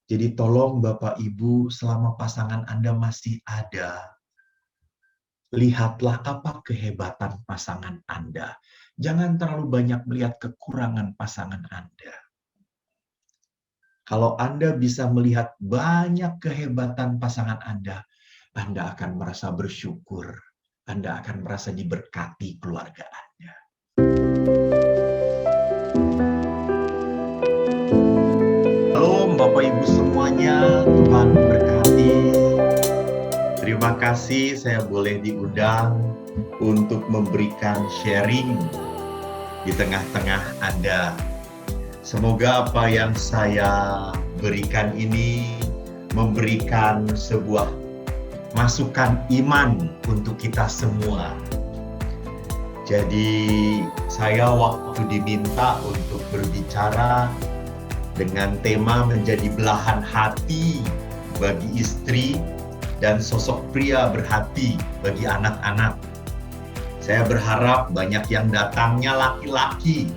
Jadi tolong Bapak Ibu, selama pasangan Anda masih ada, lihatlah apa kehebatan pasangan Anda. Jangan terlalu banyak melihat kekurangan pasangan Anda. Kalau Anda bisa melihat banyak kehebatan pasangan Anda akan merasa bersyukur. Anda akan merasa diberkati keluarga Anda. Halo Bapak Ibu semuanya, Tuhan memberkati. Terima kasih saya boleh diundang untuk memberikan sharing di tengah-tengah Anda. Semoga apa yang saya berikan ini memberikan sebuah masukan iman untuk kita semua. Jadi saya waktu diminta untuk berbicara dengan tema menjadi belahan hati bagi istri dan sosok pria berhati bagi anak-anak. Saya berharap banyak yang datangnya laki-laki,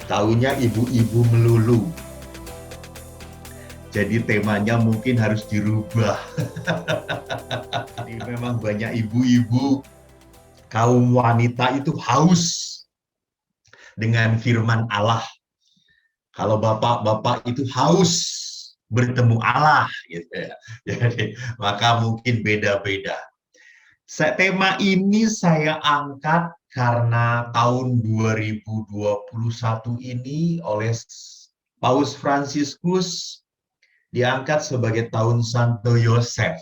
taunya ibu-ibu melulu. Jadi temanya mungkin harus dirubah. Jadi memang banyak ibu-ibu, kaum wanita itu haus dengan firman Allah. Kalau bapak-bapak itu haus bertemu Allah, gitu ya. Jadi maka mungkin beda-beda. Tema ini saya angkat karena tahun 2021 ini oleh Paus Fransiskus diangkat sebagai tahun Santo Yosef.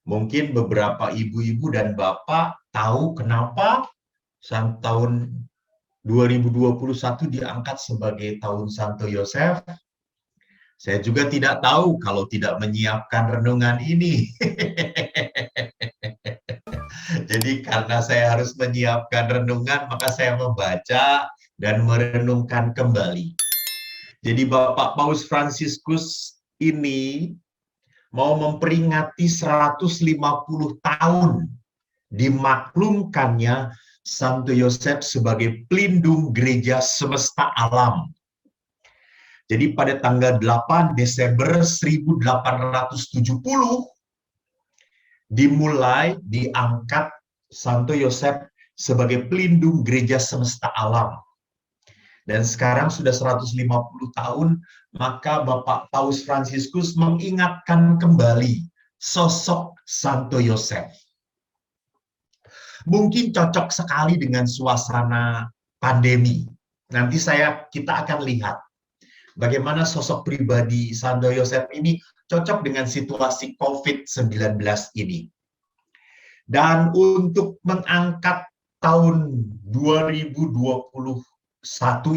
Mungkin beberapa ibu-ibu dan bapak tahu kenapa tahun 2021 diangkat sebagai tahun Santo Yosef. Saya juga tidak tahu kalau tidak menyiapkan renungan ini. Jadi karena saya harus menyiapkan renungan, maka saya membaca dan merenungkan kembali. Jadi Bapak Paus Fransiskus ini mau memperingati 150 tahun dimaklumkannya Santo Yosef sebagai pelindung gereja semesta alam. Jadi pada tanggal 8 Desember 1870 dimulai diangkat Santo Yosef sebagai pelindung gereja semesta alam. Dan sekarang sudah 150 tahun, maka Bapak Paus Fransiskus mengingatkan kembali sosok Santo Yosef. Mungkin cocok sekali dengan suasana pandemi. Nanti kita akan lihat bagaimana sosok pribadi Santo Yosef ini cocok dengan situasi COVID-19 ini. Dan untuk mengangkat tahun 2021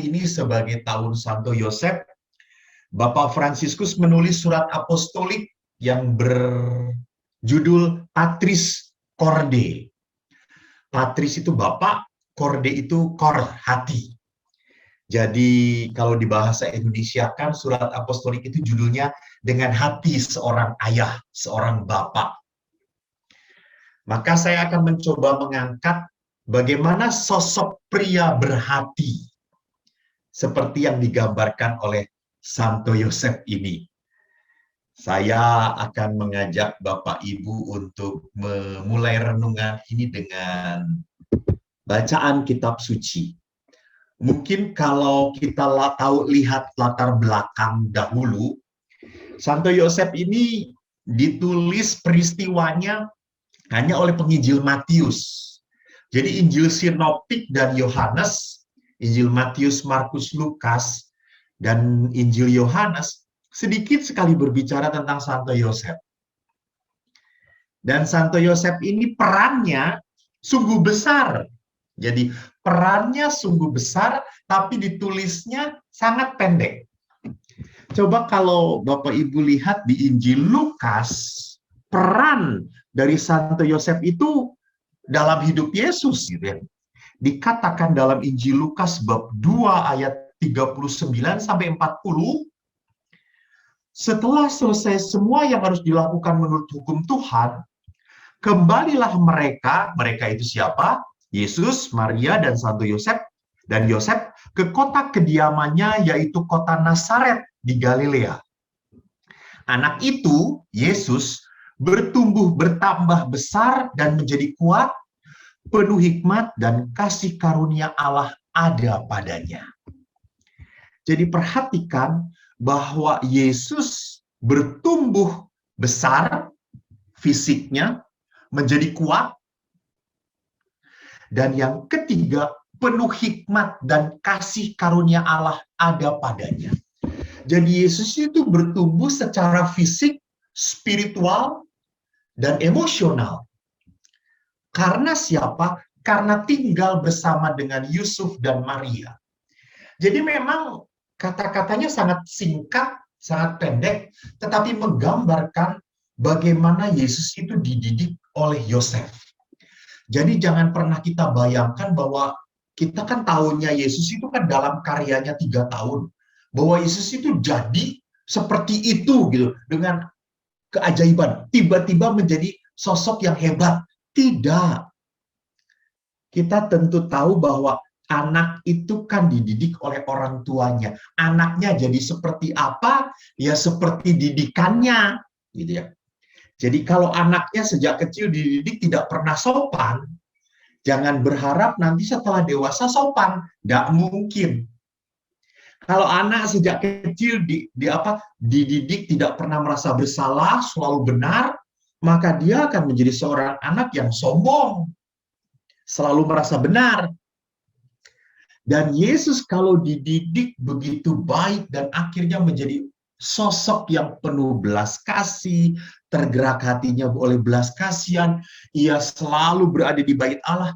ini sebagai tahun Santo Yosef, Bapak Fransiskus menulis surat apostolik yang berjudul Patris Corde. Patris itu Bapak, Corde itu kor, hati. Jadi kalau di bahasa Indonesia kan surat apostolik itu judulnya dengan hati seorang ayah, seorang bapak. Maka saya akan mencoba mengangkat bagaimana sosok pria berhati seperti yang digambarkan oleh Santo Yosef ini. Saya akan mengajak Bapak Ibu untuk memulai renungan ini dengan bacaan kitab suci. Mungkin kalau kita lihat latar belakang dahulu, Santo Yosef ini ditulis peristiwanya hanya oleh penginjil Matius. Jadi Injil Sinoptik dan Yohanes, Injil Matius, Markus, Lukas, dan Injil Yohanes sedikit sekali berbicara tentang Santo Yosef. Dan Santo Yosef ini perannya sungguh besar. Jadi perannya sungguh besar, tapi ditulisnya sangat pendek. Coba kalau Bapak Ibu lihat di Injil Lukas, peran dari Santo Yosef itu dalam hidup Yesus, gitu ya. Dikatakan dalam Injil Lukas bab 2 ayat 39 sampai 40, setelah selesai semua yang harus dilakukan menurut hukum Tuhan, kembalilah mereka itu siapa? Yesus, Maria, dan Santo Yosef, ke kota kediamannya, yaitu kota Nazaret di Galilea, Anak itu, Yesus, bertumbuh bertambah besar dan menjadi kuat, penuh hikmat dan kasih karunia Allah ada padanya. Jadi perhatikan bahwa Yesus bertumbuh besar fisiknya, menjadi kuat, dan yang ketiga, penuh hikmat dan kasih karunia Allah ada padanya. Jadi Yesus itu bertumbuh secara fisik, spiritual, dan emosional. Karena siapa? Karena tinggal bersama dengan Yusuf dan Maria. Jadi memang kata-katanya sangat singkat, sangat pendek, tetapi menggambarkan bagaimana Yesus itu dididik oleh Yosef. Jadi jangan pernah kita bayangkan bahwa kita kan tahunnya Yesus itu kan dalam karyanya 3 tahun. Bahwa Yesus itu jadi seperti itu gitu, dengan keajaiban. Tiba-tiba menjadi sosok yang hebat. Tidak. Kita tentu tahu bahwa anak itu kan dididik oleh orang tuanya. Anaknya jadi seperti apa? Ya seperti didikannya, gitu ya. Jadi kalau anaknya sejak kecil dididik tidak pernah sopan, jangan berharap nanti setelah dewasa sopan. Nggak mungkin. Kalau anak sejak kecil dididik tidak pernah merasa bersalah, selalu benar, maka dia akan menjadi seorang anak yang sombong, selalu merasa benar. Dan Yesus kalau dididik begitu baik dan akhirnya menjadi sosok yang penuh belas kasih, tergerak hatinya oleh belas kasihan, ia selalu berada di bait Allah.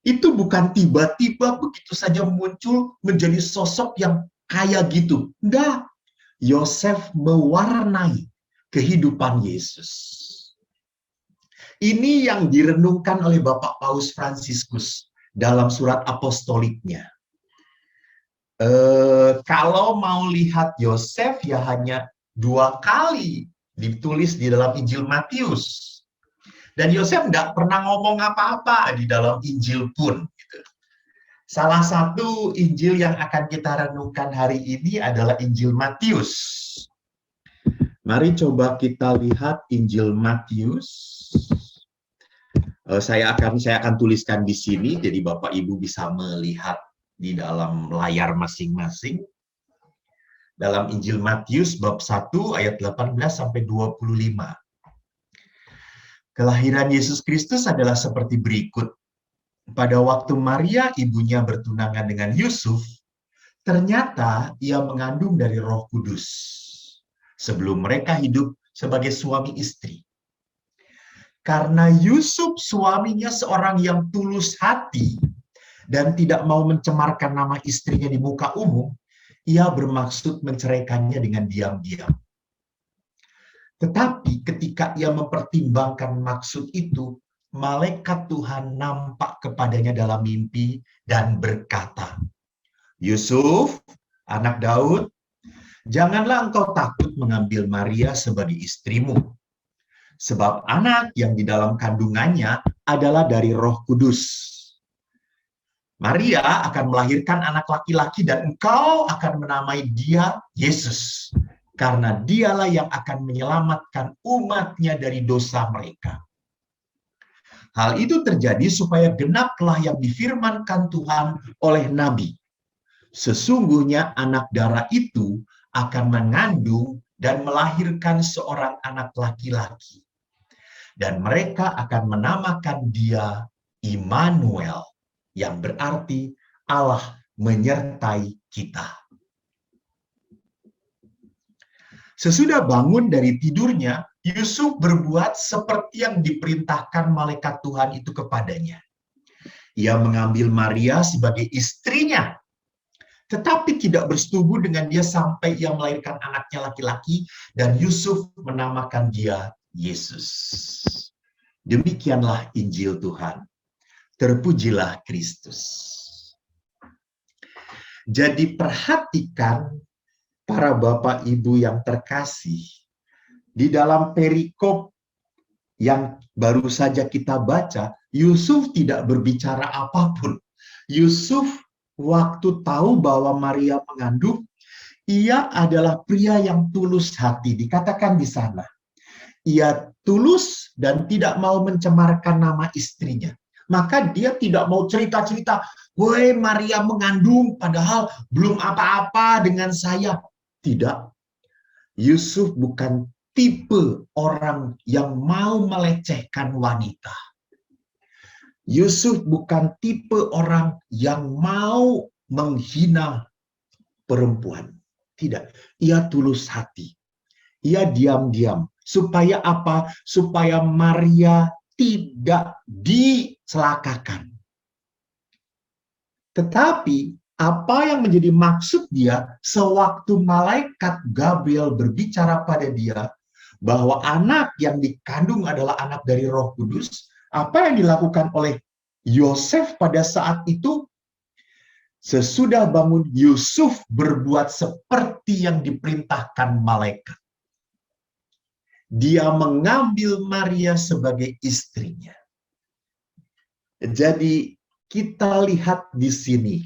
Itu bukan tiba-tiba begitu saja muncul menjadi sosok yang kayak gitu. Enggak. Yosef mewarnai kehidupan Yesus. Ini yang direnungkan oleh Bapak Paus Fransiskus dalam surat apostoliknya. Kalau mau lihat Yosef ya hanya 2 kali ditulis di dalam Injil Matius. Dan Yosef nggak pernah ngomong apa-apa di dalam Injil pun. Gitu. Salah satu Injil yang akan kita renungkan hari ini adalah Injil Matius. Mari coba kita lihat Injil Matius. Saya akan tuliskan di sini, jadi Bapak Ibu bisa melihat di dalam layar masing-masing. Dalam Injil Matius bab 1 ayat 18 sampai 25. Kelahiran Yesus Kristus adalah seperti berikut. Pada waktu Maria ibunya bertunangan dengan Yusuf, ternyata ia mengandung dari Roh Kudus. Sebelum mereka hidup sebagai suami istri. Karena Yusuf suaminya seorang yang tulus hati dan tidak mau mencemarkan nama istrinya di muka umum, ia bermaksud menceraikannya dengan diam-diam. Tetapi ketika ia mempertimbangkan maksud itu, malaikat Tuhan nampak kepadanya dalam mimpi dan berkata, Yusuf, anak Daud, janganlah engkau takut mengambil Maria sebagai istrimu. Sebab anak yang di dalam kandungannya adalah dari Roh Kudus. Maria akan melahirkan anak laki-laki dan engkau akan menamai dia Yesus. Karena dialah yang akan menyelamatkan umatnya dari dosa mereka. Hal itu terjadi supaya genaplah yang difirmankan Tuhan oleh Nabi. Sesungguhnya anak darah itu akan mengandung dan melahirkan seorang anak laki-laki. Dan mereka akan menamakan dia Immanuel, yang berarti Allah menyertai kita. Sesudah bangun dari tidurnya, Yusuf berbuat seperti yang diperintahkan malaikat Tuhan itu kepadanya. Ia mengambil Maria sebagai istrinya, tetapi tidak bersetubuh dengan dia sampai ia melahirkan anaknya laki-laki, dan Yusuf menamakan dia Yesus. Demikianlah Injil Tuhan. Terpujilah Kristus. Jadi perhatikan para Bapak Ibu yang terkasih, di dalam perikop yang baru saja kita baca, Yusuf tidak berbicara apapun. Yusuf waktu tahu bahwa Maria mengandung, Ia adalah pria yang tulus hati, dikatakan di sana. Ia tulus dan tidak mau mencemarkan nama istrinya. Maka dia tidak mau cerita-cerita, woi Maria mengandung padahal belum apa-apa dengan saya. Tidak. Yusuf bukan tipe orang yang mau melecehkan wanita. Yusuf bukan tipe orang yang mau menghina perempuan. Tidak. Ia tulus hati. Ia diam-diam. Supaya apa? Supaya Maria tidak dicelakakan. Tetapi apa yang menjadi maksud dia sewaktu malaikat Gabriel berbicara pada dia bahwa anak yang dikandung adalah anak dari Roh Kudus, apa yang dilakukan oleh Yosef pada saat itu? Sesudah bangun, Yusuf berbuat seperti yang diperintahkan malaikat. Dia mengambil Maria sebagai istrinya. Jadi kita lihat di sini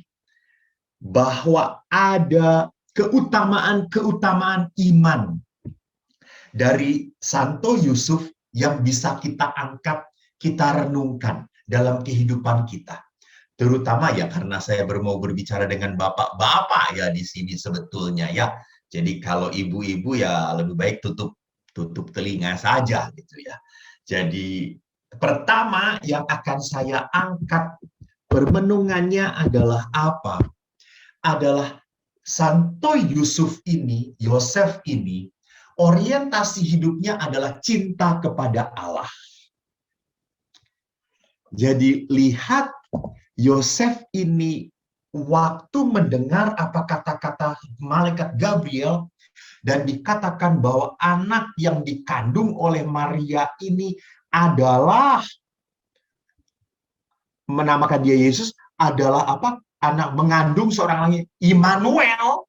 bahwa ada keutamaan-keutamaan iman dari Santo Yusuf yang bisa kita angkat, kita renungkan dalam kehidupan kita. Terutama ya karena saya mau berbicara dengan bapak-bapak ya di sini sebetulnya ya. Jadi kalau ibu-ibu ya lebih baik tutup telinga saja gitu ya. Jadi pertama yang akan saya angkat permenungannya adalah apa? Adalah Santo Yusuf ini, Yosef ini, orientasi hidupnya adalah cinta kepada Allah. Jadi lihat Yosef ini waktu mendengar apa kata-kata malaikat Gabriel dan dikatakan bahwa anak yang dikandung oleh Maria ini adalah, menamakan dia Yesus, adalah apa? Anak mengandung seorang lagi, Immanuel,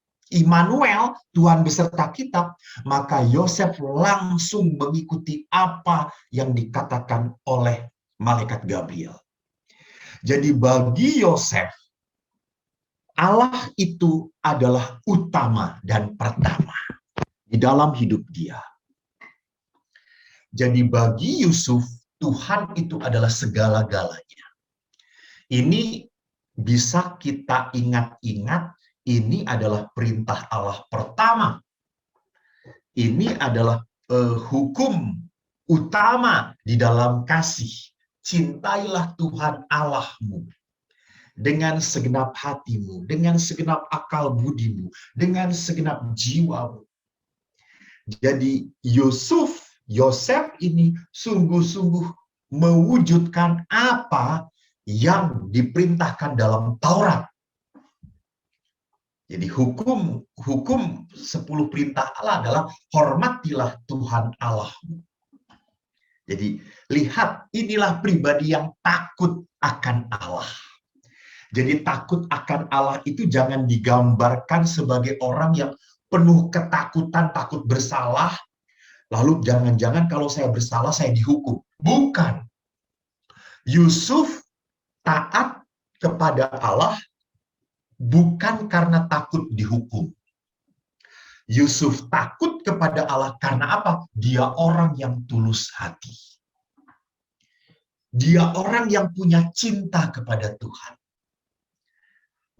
Tuhan beserta kita. Maka Yosef langsung mengikuti apa yang dikatakan oleh malaikat Gabriel. Jadi bagi Yosef, Allah itu adalah utama dan pertama di dalam hidup dia. Jadi bagi Yusuf, Tuhan itu adalah segala-galanya. Ini bisa kita ingat-ingat, ini adalah perintah Allah pertama. Ini adalah hukum utama di dalam kasih. Cintailah Tuhan Allahmu dengan segenap hatimu, dengan segenap akal budimu, dengan segenap jiwamu. Jadi Yosef ini sungguh-sungguh mewujudkan apa yang diperintahkan dalam Taurat. Jadi hukum 10 perintah Allah adalah hormatilah Tuhan Allahmu. Jadi lihat, inilah pribadi yang takut akan Allah. Jadi takut akan Allah itu jangan digambarkan sebagai orang yang penuh ketakutan, takut bersalah, lalu jangan-jangan kalau saya bersalah saya dihukum. Bukan. Yusuf taat kepada Allah bukan karena takut dihukum. Yusuf takut kepada Allah karena apa? Dia orang yang tulus hati. Dia orang yang punya cinta kepada Tuhan.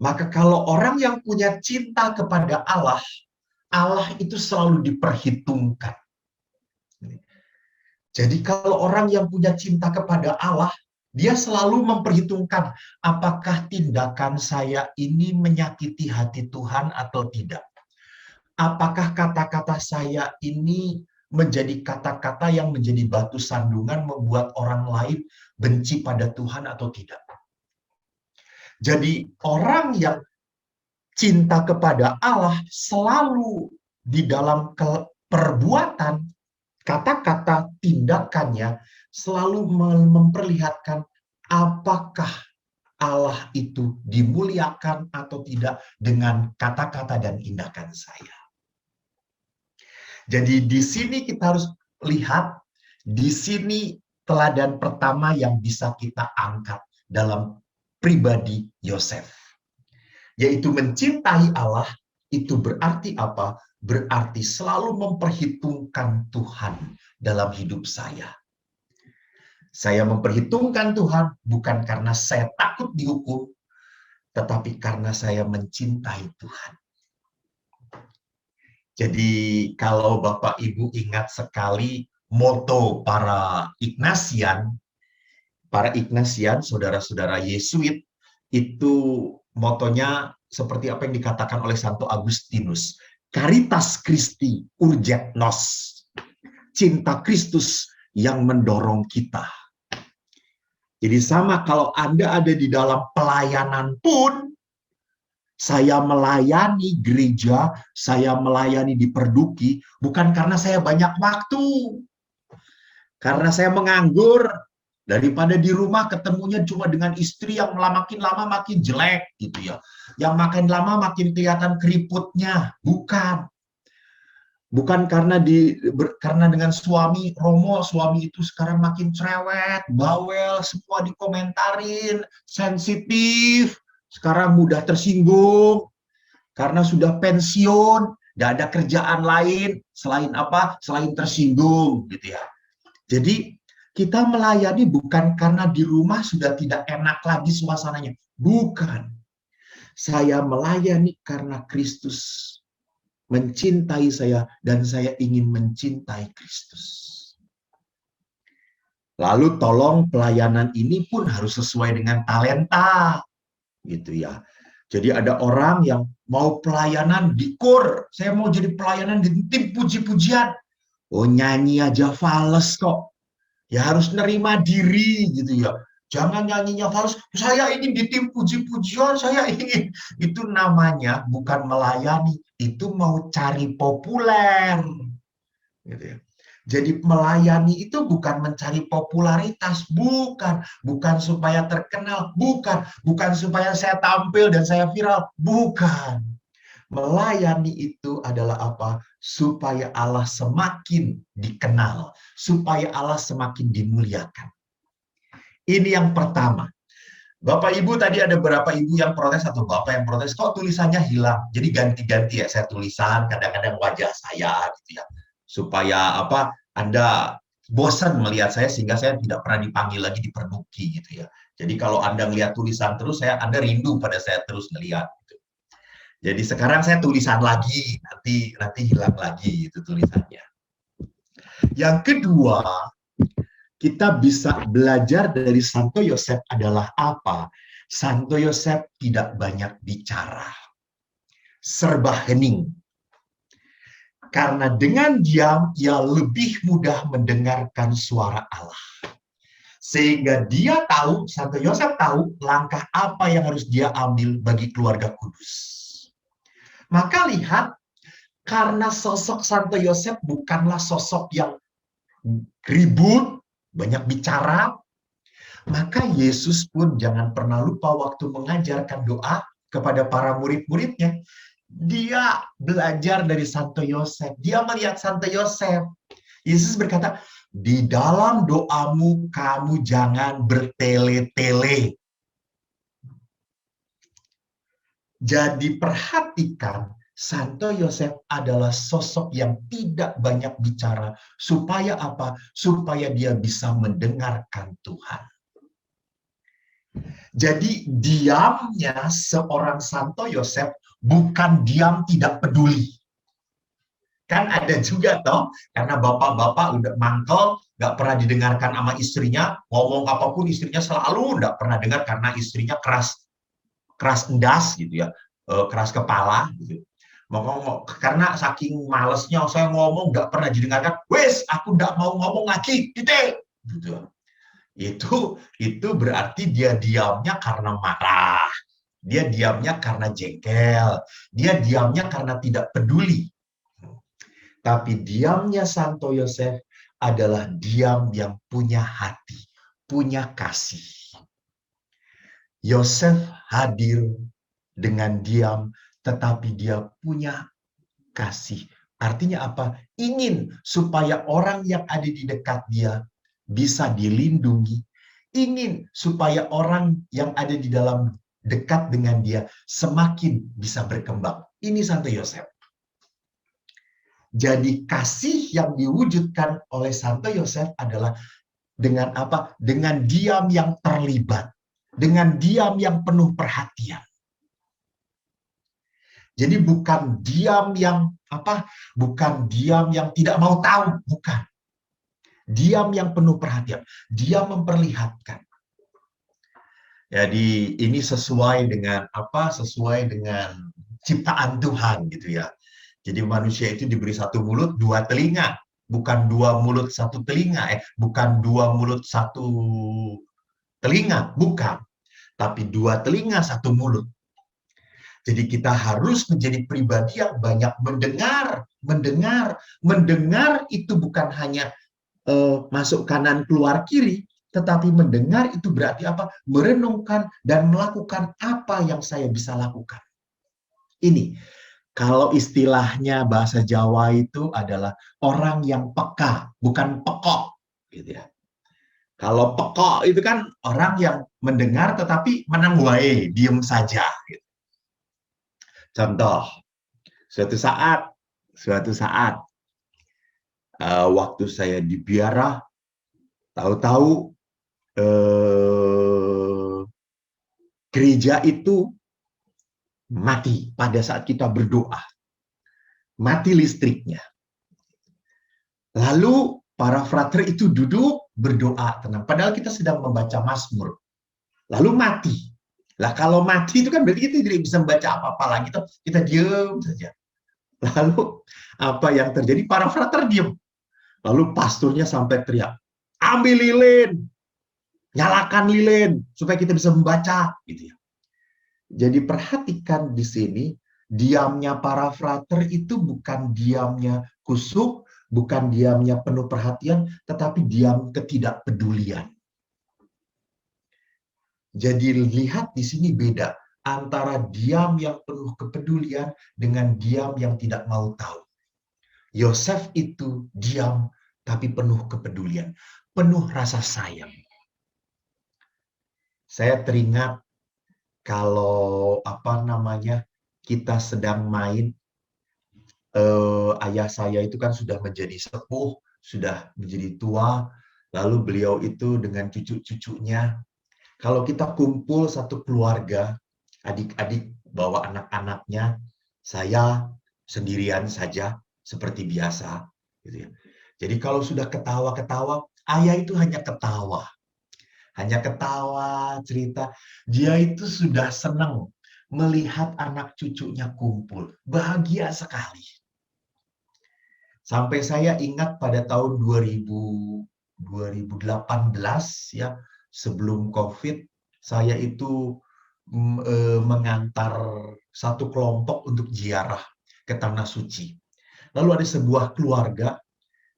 Maka kalau orang yang punya cinta kepada Allah, Allah itu selalu diperhitungkan. Jadi kalau orang yang punya cinta kepada Allah, dia selalu memperhitungkan apakah tindakan saya ini menyakiti hati Tuhan atau tidak. Apakah kata-kata saya ini menjadi kata-kata yang menjadi batu sandungan membuat orang lain benci pada Tuhan atau tidak. Jadi orang yang cinta kepada Allah selalu di dalam perbuatan, kata-kata, tindakannya selalu memperlihatkan apakah Allah itu dimuliakan atau tidak dengan kata-kata dan tindakan saya. Jadi di sini kita harus lihat, di sini teladan pertama yang bisa kita angkat dalam pribadi Yosef, yaitu mencintai Allah itu berarti apa? Berarti selalu memperhitungkan Tuhan dalam hidup saya. Saya memperhitungkan Tuhan bukan karena saya takut dihukum, tetapi karena saya mencintai Tuhan. Jadi kalau Bapak Ibu ingat sekali moto para Ignatian, saudara-saudara Yesuit, itu motonya seperti apa yang dikatakan oleh Santo Agustinus. Caritas Christi urget nos. Cinta Kristus yang mendorong kita. Jadi sama kalau Anda ada di dalam pelayanan pun, saya melayani gereja, saya melayani di Perduki, bukan karena saya banyak waktu. Karena saya menganggur, daripada di rumah ketemunya cuma dengan istri yang makin lama makin jelek gitu ya. Yang makin lama makin kelihatan keriputnya. Bukan. Bukan karena karena dengan suami Romo, suami itu sekarang makin cerewet, bawel, semua dikomentarin, sensitif, sekarang mudah tersinggung karena sudah pensiun, tidak ada kerjaan lain selain apa? Selain tersinggung gitu ya. Jadi kita melayani bukan karena di rumah sudah tidak enak lagi suasananya. Bukan. Saya melayani karena Kristus mencintai saya dan saya ingin mencintai Kristus. Lalu tolong pelayanan ini pun harus sesuai dengan talenta. Gitu ya. Jadi ada orang yang mau pelayanan di KUR, saya mau jadi pelayanan di tim puji-pujian. Oh, nyanyi aja fales kok. Ya harus nerima diri gitu ya. Jangan nyanyinya fals, saya ingin di tim puji-pujian, saya ingin. Itu namanya bukan melayani, itu mau cari populer. Gitu ya. Jadi melayani itu bukan mencari popularitas, bukan supaya terkenal, bukan supaya saya tampil dan saya viral, bukan. Melayani itu adalah apa? Supaya Allah semakin dikenal, supaya Allah semakin dimuliakan. Ini yang pertama. Bapak Ibu tadi ada beberapa ibu yang protes atau bapak yang protes, kok tulisannya hilang? Jadi ganti-ganti ya saya tulisan, kadang-kadang wajah saya gitu ya. Supaya apa? Anda bosan melihat saya sehingga saya tidak pernah dipanggil lagi di Perduki gitu ya. Jadi kalau Anda melihat tulisan terus, Anda rindu pada saya terus melihat. Gitu. Jadi sekarang saya tulisan lagi, nanti hilang lagi itu tulisannya. Yang kedua, kita bisa belajar dari Santo Yosef adalah apa? Santo Yosef tidak banyak bicara. Serba hening. Karena dengan diam, ia lebih mudah mendengarkan suara Allah. Sehingga dia tahu, Santo Yosef tahu langkah apa yang harus dia ambil bagi keluarga kudus. Maka lihat, karena sosok Santo Yosef bukanlah sosok yang ribut, banyak bicara, maka Yesus pun jangan pernah lupa waktu mengajarkan doa kepada para murid-muridnya. Dia belajar dari Santo Yosef. Dia melihat Santo Yosef. Yesus berkata, di dalam doamu kamu jangan bertele-tele. Jadi perhatikan, Santo Yosef adalah sosok yang tidak banyak bicara. Supaya apa? Supaya dia bisa mendengarkan Tuhan. Jadi diamnya seorang Santo Yosef bukan diam tidak peduli. Kan ada juga toh, karena bapak-bapak udah mangkel, nggak pernah didengarkan sama istrinya, ngomong apapun istrinya selalu nggak pernah dengar karena istrinya keras endas gitu ya, keras kepala gitu. Karena saking malesnya saya ngomong nggak pernah didengarkan, wes aku nggak mau ngomong lagi, titik gitu. Itu berarti dia diamnya karena marah, dia diamnya karena jengkel, dia diamnya karena tidak peduli. Tapi diamnya Santo Yosef adalah diam yang punya hati, punya kasih. Yosef hadir dengan diam, tetapi dia punya kasih. Artinya apa? Ingin supaya orang yang ada di dekat dia bisa dilindungi. Ingin supaya orang yang ada di dalam dekat dengan dia semakin bisa berkembang. Ini Santo Yosef. Jadi kasih yang diwujudkan oleh Santo Yosef adalah dengan apa? Dengan diam yang terlibat, dengan diam yang penuh perhatian. Jadi bukan diam yang apa? Bukan diam yang tidak mau tahu, bukan. Diam yang penuh perhatian. Dia memperlihatkan. Jadi ini sesuai dengan apa? Sesuai dengan ciptaan Tuhan gitu ya. Jadi manusia itu diberi satu mulut, dua telinga, bukan dua mulut satu telinga, bukan dua mulut satu telinga, bukan. Tapi dua telinga satu mulut. Jadi kita harus menjadi pribadi yang banyak mendengar, mendengar itu bukan hanya masuk kanan keluar kiri, tetapi mendengar itu berarti apa? Merenungkan dan melakukan apa yang saya bisa lakukan. Ini kalau istilahnya bahasa Jawa itu adalah orang yang peka, bukan pekok, gitu ya. Kalau pekok itu kan orang yang mendengar tetapi menang wae, diem saja. Gitu. Contoh, suatu saat waktu saya di biara, tahu-tahu gereja itu mati pada saat kita berdoa, mati listriknya. Lalu para frater itu duduk berdoa tenang, padahal kita sedang membaca Mazmur. Lalu mati. Lah kalau mati itu kan berarti kita tidak bisa membaca apa-apa lagi, kita diam saja. Lalu apa yang terjadi? Para frater diam. Lalu pastornya sampai teriak, ambil lilin, nyalakan lilin supaya kita bisa membaca, gitu ya. Jadi perhatikan di sini, diamnya para frater itu bukan diamnya kusuk, bukan diamnya penuh perhatian, tetapi diam ketidakpedulian. Jadi lihat di sini beda antara diam yang penuh kepedulian dengan diam yang tidak mau tahu. Yosef itu diam tapi penuh kepedulian, penuh rasa sayang. Saya teringat kalau kita sedang main, ayah saya itu kan sudah menjadi sepuh, sudah menjadi tua, lalu beliau itu dengan cucu-cucunya. Kalau kita kumpul satu keluarga, adik-adik bawa anak-anaknya, saya sendirian saja seperti biasa. Gitu ya. Jadi kalau sudah ketawa-ketawa, ayah itu hanya ketawa. Hanya ketawa, cerita. Dia itu sudah senang melihat anak cucunya kumpul. Bahagia sekali. Sampai saya ingat pada tahun 2018 ya, sebelum COVID, saya itu mengantar satu kelompok untuk ziarah ke Tanah Suci. Lalu ada sebuah keluarga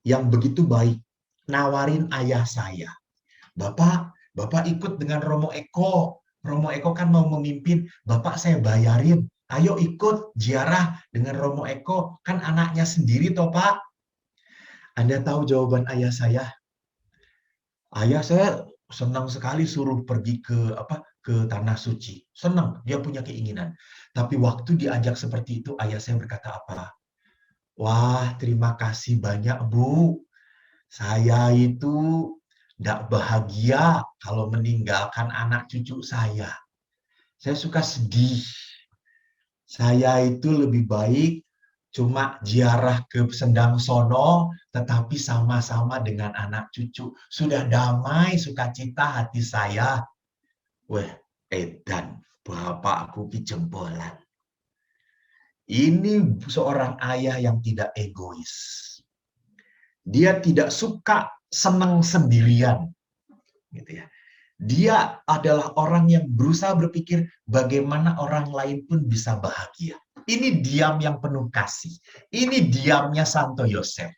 yang begitu baik, nawarin ayah saya, Bapak ikut dengan Romo Eko. Romo Eko kan mau memimpin, Bapak saya bayarin. Ayo ikut ziarah dengan Romo Eko, kan anaknya sendiri toh Pak. Anda tahu jawaban ayah saya? Ayah saya senang sekali suruh pergi ke Tanah Suci. Senang, dia punya keinginan. Tapi waktu diajak seperti itu, ayah saya berkata apa? Wah, terima kasih banyak Bu. Saya itu tidak bahagia kalau meninggalkan anak cucu saya. Saya suka sedih. Saya itu lebih baik cuma ziarah ke Sendang Sono, tetapi sama-sama dengan anak cucu. Sudah damai, sukacita hati saya. Weh, edan, bapakku ki jempolan. Ini seorang ayah yang tidak egois. Dia tidak suka senang sendirian. Gitu ya. Dia adalah orang yang berusaha berpikir bagaimana orang lain pun bisa bahagia. Ini diam yang penuh kasih. Ini diamnya Santo Yosef.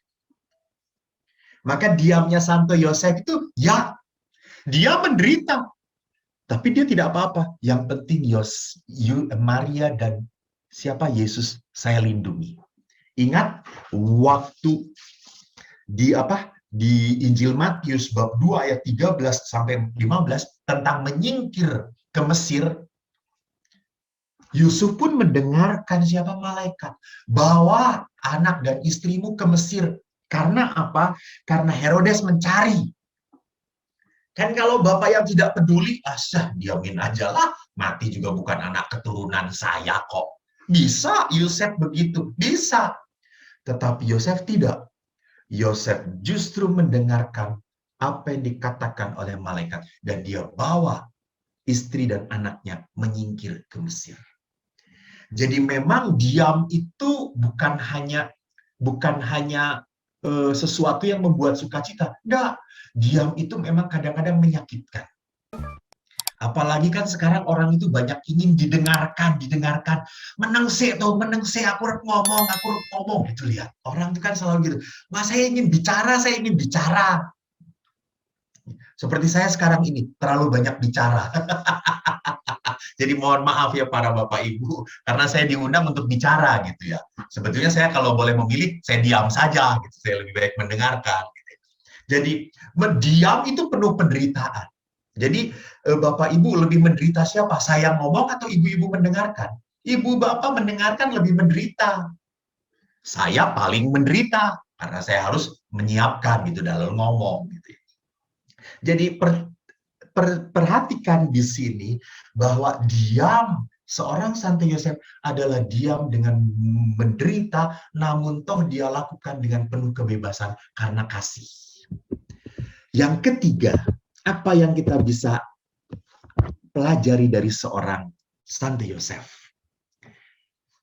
Maka diamnya Santo Yosef itu, ya, dia menderita. Tapi dia tidak apa-apa. Yang penting Maria dan siapa Yesus saya lindungi. Ingat waktu di Injil Matius bab 2 ayat 13 sampai 15 tentang menyingkir ke Mesir. Yusuf pun mendengarkan siapa malaikat. Bawa anak dan istrimu ke Mesir. Karena apa? Karena Herodes mencari. Kan kalau bapak yang tidak peduli, asah diamin aja lah. Mati juga bukan anak keturunan saya kok. Bisa Yosef begitu? Bisa. Tetapi Yosef tidak. Yosef justru mendengarkan apa yang dikatakan oleh malaikat. Dan dia bawa istri dan anaknya menyingkir ke Mesir. Jadi memang diam itu bukan hanya sesuatu yang membuat sukacita. Enggak, diam itu memang kadang-kadang menyakitkan. Apalagi kan sekarang orang itu banyak ingin didengarkan. Meneng sih tuh, meneng sih, aku harus ngomong gitu lihat. Orang itu kan selalu gitu. Mas saya ingin bicara. Seperti saya sekarang ini terlalu banyak bicara. Jadi mohon maaf ya para Bapak Ibu, karena saya diundang untuk bicara gitu ya. Sebetulnya saya kalau boleh memilih, saya diam saja gitu. Saya lebih baik mendengarkan. Gitu. Jadi mendiam itu penuh penderitaan. Jadi Bapak Ibu lebih menderita siapa? Saya ngomong atau ibu-ibu mendengarkan? Ibu Bapak mendengarkan lebih menderita. Saya paling menderita karena saya harus menyiapkan gitu dalam ngomong gitu. Jadi perhatikan di sini bahwa diam seorang Santo Yosef adalah diam dengan menderita, namun toh dia lakukan dengan penuh kebebasan karena kasih. Yang ketiga, apa yang kita bisa pelajari dari seorang Santo Yosef?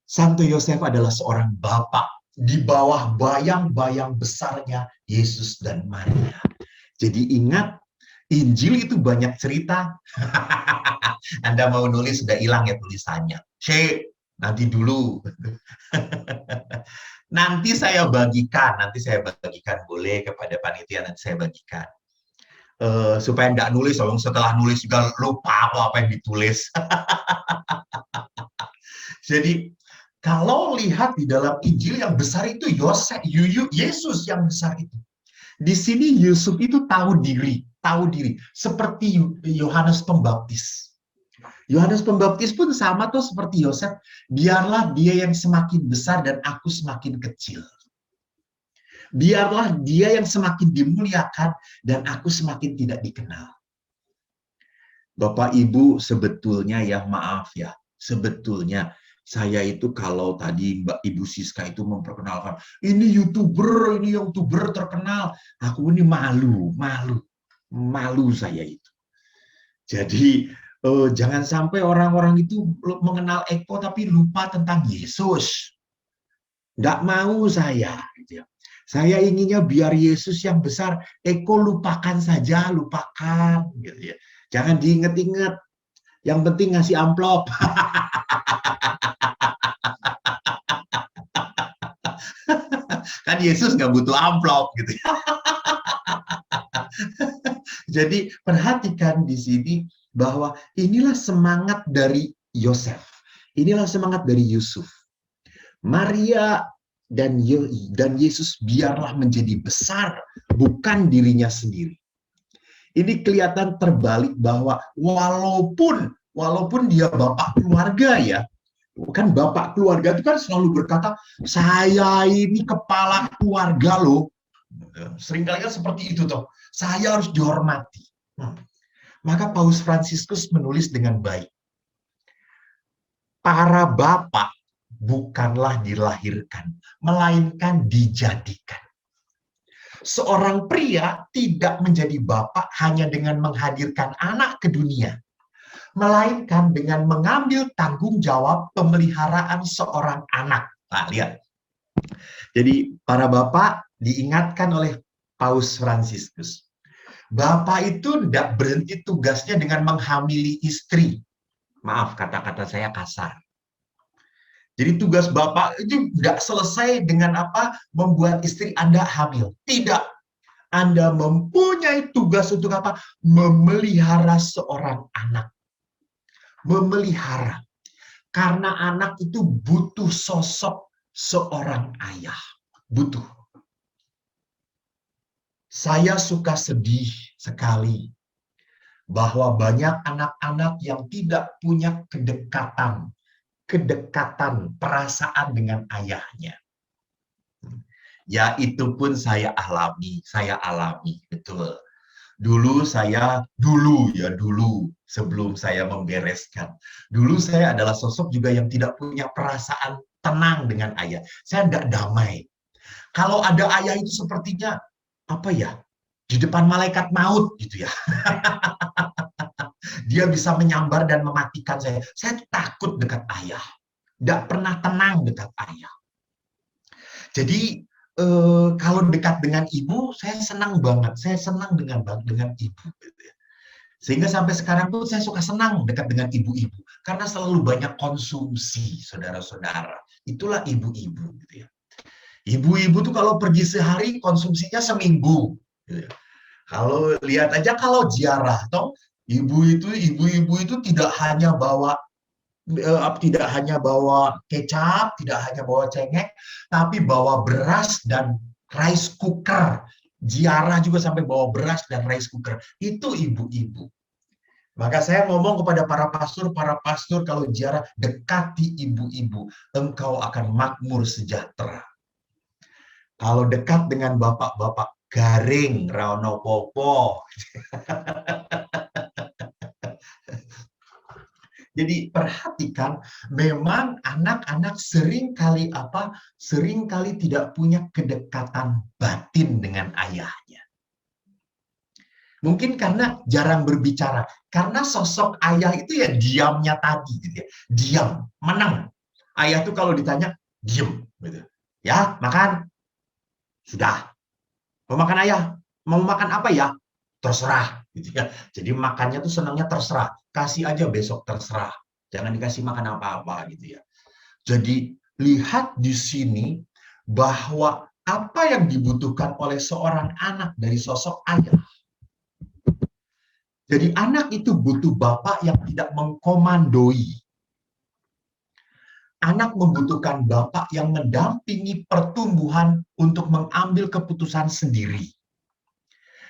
Santo Yosef adalah seorang bapak di bawah bayang-bayang besarnya Yesus dan Maria. Jadi ingat, Injil itu banyak cerita. Anda mau nulis sudah hilang ya tulisannya. Nanti dulu. Nanti saya bagikan boleh kepada panitia, nanti saya bagikan. Supaya nggak nulis, setelah nulis juga lupa apa yang ditulis. Jadi kalau lihat di dalam Injil yang besar itu Yesus yang besar itu. Di sini Yusuf itu tahu diri seperti Yohanes Pembaptis. Yohanes Pembaptis pun sama tuh seperti Yosef, biarlah dia yang semakin besar dan aku semakin kecil. Biarlah dia yang semakin dimuliakan dan aku semakin tidak dikenal. Bapak Ibu, sebetulnya ya maaf ya, sebetulnya saya itu kalau tadi Mbak Ibu Siska itu memperkenalkan, ini YouTuber terkenal, aku ini malu saya itu. Jadi jangan sampai orang-orang itu mengenal Eko tapi lupa tentang Yesus. Nggak mau saya. Gitu ya. Saya inginnya biar Yesus yang besar, Eko lupakan saja, lupakan. Gitu ya. Jangan diinget-inget. Yang penting ngasih amplop. Kan Yesus nggak butuh amplop gitu. Jadi perhatikan di sini bahwa inilah semangat dari Yosef. Inilah semangat dari Yusuf. Maria dan Yesus biarlah menjadi besar, bukan dirinya sendiri. Ini kelihatan terbalik bahwa walaupun dia bapak keluarga ya, kan bapak keluarga itu kan selalu berkata, saya ini kepala keluarga loh. Seringkali kan seperti itu toh. Saya harus dihormati. Maka Paus Fransiskus menulis dengan baik. Para bapak bukanlah dilahirkan, melainkan dijadikan. Seorang pria tidak menjadi bapak hanya dengan menghadirkan anak ke dunia, melainkan dengan mengambil tanggung jawab pemeliharaan seorang anak. Nah, lihat. Jadi para bapak diingatkan oleh Paus Fransiskus. Bapak itu tidak berhenti tugasnya dengan menghamili istri. Maaf, kata-kata saya kasar. Jadi tugas Bapak itu tidak selesai dengan apa? Membuat istri Anda hamil. Tidak. Anda mempunyai tugas untuk apa? Memelihara seorang anak. Memelihara. Karena anak itu butuh sosok seorang ayah. Butuh. Saya suka sedih sekali bahwa banyak anak-anak yang tidak punya kedekatan kedekatan, perasaan dengan ayahnya. Ya, itu pun saya alami, betul. Dulu sebelum saya membereskan. Dulu saya adalah sosok juga yang tidak punya perasaan tenang dengan ayah. Saya tidak damai. Kalau ada ayah itu sepertinya apa ya? Di depan malaikat maut gitu ya. Dia bisa menyambar dan mematikan saya. Saya takut dekat ayah. Tidak pernah tenang dekat ayah. Jadi kalau dekat dengan ibu, saya senang banget. Saya senang dengan ibu. Gitu ya. Sehingga sampai sekarang pun saya suka senang dekat dengan ibu-ibu. Karena selalu banyak konsumsi, saudara-saudara. Itulah ibu-ibu. Gitu ya. Ibu-ibu tuh kalau pergi sehari, konsumsinya seminggu. Gitu ya. Kalau lihat aja kalau ziarah, toh ibu-ibu itu tidak hanya bawa kecap, tidak hanya bawa cengek, tapi bawa beras dan rice cooker. Ziarah juga sampai bawa beras dan rice cooker. Itu ibu-ibu. Maka saya ngomong kepada para pastor kalau ziarah dekati ibu-ibu, engkau akan makmur sejahtera. Kalau dekat dengan bapak-bapak garing, rano popo. Jadi perhatikan, memang anak-anak seringkali tidak punya kedekatan batin dengan ayahnya. Mungkin karena jarang berbicara, karena sosok ayah itu ya diamnya tadi, gitu ya. Diam, menang. Ayah tuh kalau ditanya, diam, gitu. Ya, makan, sudah. Mau makan ayah, mau makan apa ya? Terserah, gitu ya. Jadi makannya tuh senangnya terserah, kasih aja besok terserah. Jangan dikasih makan apa-apa gitu ya. Jadi lihat di sini bahwa apa yang dibutuhkan oleh seorang anak dari sosok ayah. Jadi anak itu butuh bapak yang tidak mengkomandoi. Anak membutuhkan bapak yang mendampingi pertumbuhan untuk mengambil keputusan sendiri.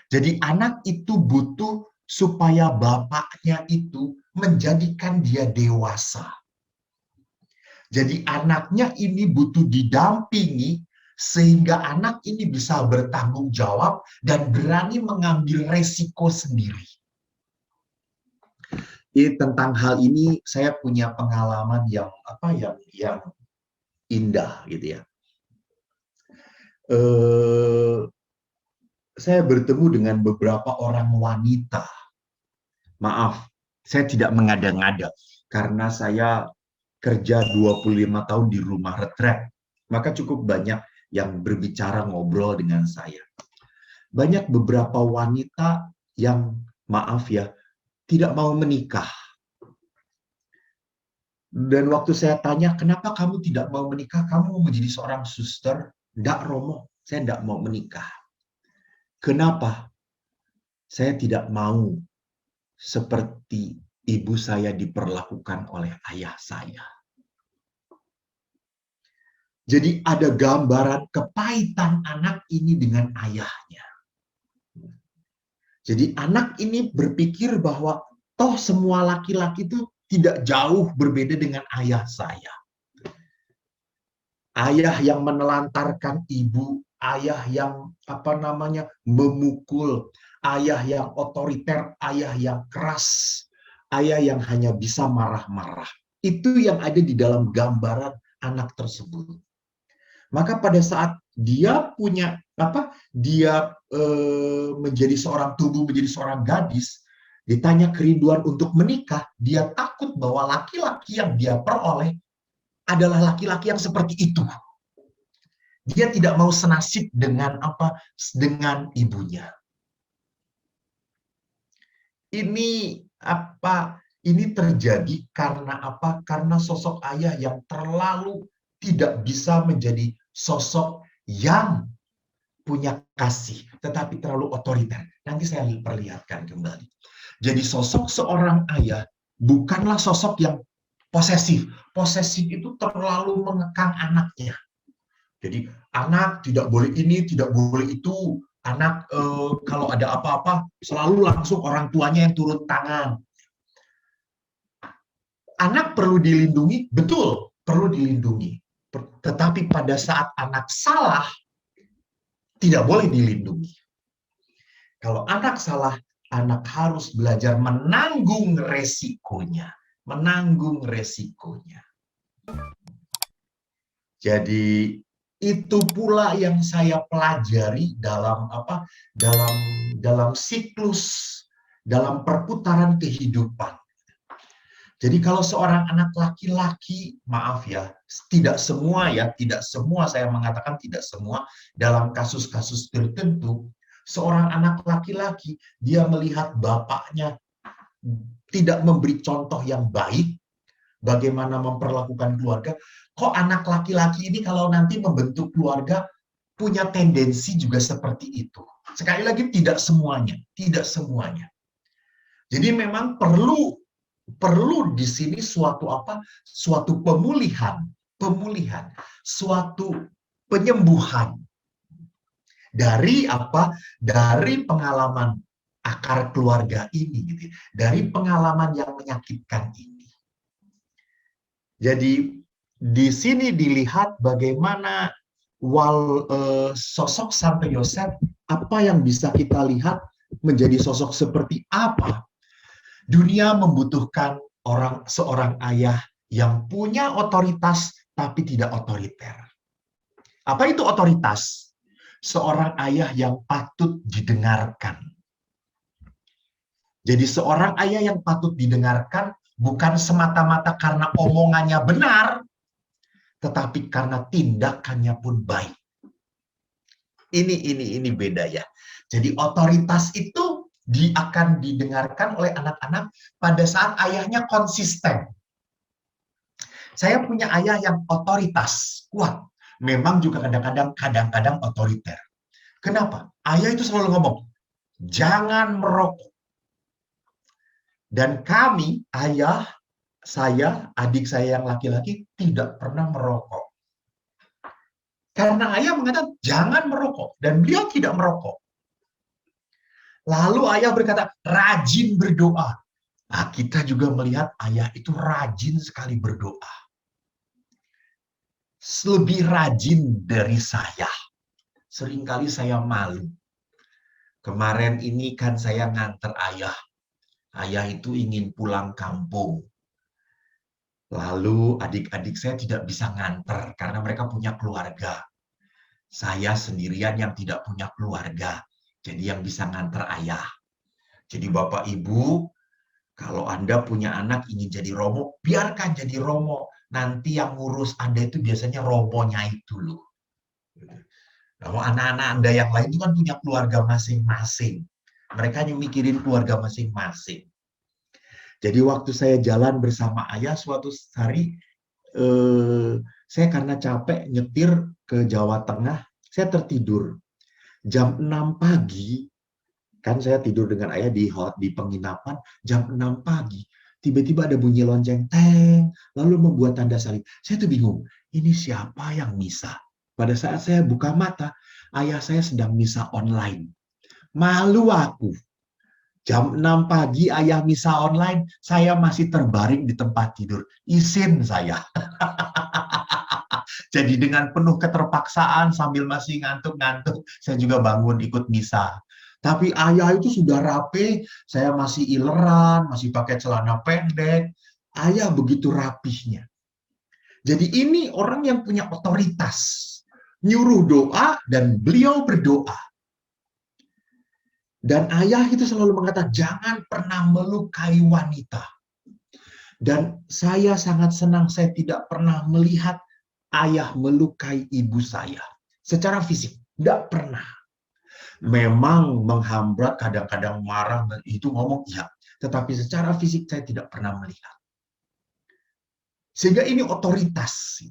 Jadi anak itu butuh supaya bapaknya itu menjadikan dia dewasa. Jadi anaknya ini butuh didampingi sehingga anak ini bisa bertanggung jawab dan berani mengambil resiko sendiri. Tentang hal ini saya punya pengalaman yang indah gitu ya. Saya bertemu dengan beberapa orang wanita. Maaf, saya tidak mengada-ngada karena saya kerja 25 tahun di rumah retret. Maka cukup banyak yang berbicara ngobrol dengan saya. Banyak beberapa wanita yang maaf ya, tidak mau menikah. Dan waktu saya tanya, kenapa kamu tidak mau menikah? Kamu mau menjadi seorang suster? Tidak, Romo. Saya tidak mau menikah. Kenapa? Saya tidak mau seperti ibu saya diperlakukan oleh ayah saya. Jadi ada gambaran kepahitan anak ini dengan ayahnya. Jadi anak ini berpikir bahwa toh semua laki-laki itu tidak jauh berbeda dengan ayah saya. Ayah yang menelantarkan ibu, ayah yang memukul, ayah yang otoriter, ayah yang keras, ayah yang hanya bisa marah-marah. Itu yang ada di dalam gambaran anak tersebut. Maka pada saat dia menjadi seorang gadis, ditanya kerinduan untuk menikah, dia takut bahwa laki-laki yang dia peroleh adalah laki-laki yang seperti itu. Dia tidak mau senasib dengan ibunya. Ini terjadi karena apa? Karena sosok ayah yang terlalu tidak bisa menjadi sosok yang punya kasih, tetapi terlalu otoriter. Nanti saya perlihatkan kembali. Jadi sosok seorang ayah bukanlah sosok yang posesif. Posesif itu terlalu mengekang anaknya. Jadi anak tidak boleh ini, tidak boleh itu. Anak kalau ada apa-apa selalu langsung orang tuanya yang turun tangan. Anak perlu dilindungi, betul, perlu dilindungi. Tetapi pada saat anak salah, tidak boleh dilindungi. Kalau anak salah, anak harus belajar menanggung resikonya. Menanggung resikonya. Jadi itu pula yang saya pelajari dalam apa? Dalam siklus, dalam perputaran kehidupan. Jadi kalau seorang anak laki-laki, maaf ya, tidak semua saya mengatakan tidak semua, dalam kasus-kasus tertentu, seorang anak laki-laki, dia melihat bapaknya tidak memberi contoh yang baik, bagaimana memperlakukan keluarga, kok anak laki-laki ini kalau nanti membentuk keluarga, punya tendensi juga seperti itu. Sekali lagi, tidak semuanya, tidak semuanya. Jadi memang perlu di sini suatu apa? Suatu pemulihan, suatu penyembuhan dari apa? Dari pengalaman akar keluarga ini, gitu. Dari pengalaman yang menyakitkan ini. Jadi di sini dilihat bagaimana sosok Santo Yosef, apa yang bisa kita lihat menjadi sosok seperti apa. Dunia membutuhkan seorang ayah yang punya otoritas tapi tidak otoriter. Apa itu otoritas? Seorang ayah yang patut didengarkan. Jadi seorang ayah yang patut didengarkan bukan semata-mata karena omongannya benar, tetapi karena tindakannya pun baik. Ini beda ya. Jadi otoritas itu akan didengarkan oleh anak-anak pada saat ayahnya konsisten. Saya punya ayah yang otoritas, kuat. Memang juga kadang-kadang otoriter. Kenapa? Ayah itu selalu ngomong, jangan merokok. Dan kami, ayah, saya, adik saya yang laki-laki, tidak pernah merokok. Karena ayah mengatakan, jangan merokok. Dan beliau tidak merokok. Lalu ayah berkata, rajin berdoa. Nah, kita juga melihat ayah itu rajin sekali berdoa. Lebih rajin dari saya. Seringkali saya malu. Kemarin ini kan saya nganter ayah. Ayah itu ingin pulang kampung. Lalu adik-adik saya tidak bisa nganter karena mereka punya keluarga. Saya sendirian yang tidak punya keluarga. Jadi yang bisa nganter ayah. Jadi Bapak Ibu, kalau Anda punya anak ingin jadi romo, biarkan jadi romo. Nanti yang ngurus Anda itu biasanya romonya itu loh. Kalau anak-anak Anda yang lain itu kan punya keluarga masing-masing. Mereka hanya mikirin keluarga masing-masing. Jadi waktu saya jalan bersama ayah suatu hari, saya karena capek nyetir ke Jawa Tengah, saya tertidur. Jam 6 pagi, kan saya tidur dengan ayah di penginapan, jam 6 pagi, tiba-tiba ada bunyi lonceng, teng, lalu membuat tanda salib. Saya tuh bingung, ini siapa yang misa? Pada saat saya buka mata, ayah saya sedang misa online. Malu aku. Jam 6 pagi ayah misa online, saya masih terbaring di tempat tidur. Izin saya. Jadi dengan penuh keterpaksaan sambil masih ngantuk-ngantuk, saya juga bangun ikut misa. Tapi ayah itu sudah rapi, saya masih ileran, masih pakai celana pendek. Ayah begitu rapihnya. Jadi ini orang yang punya otoritas. Nyuruh doa dan beliau berdoa. Dan ayah itu selalu mengatakan, jangan pernah melukai wanita. Dan saya sangat senang saya tidak pernah melihat ayah melukai ibu saya. Secara fisik, tidak pernah. Memang menghambat, kadang-kadang marah, itu ngomong iya. Tetapi secara fisik saya tidak pernah melihat. Sehingga ini otoritas.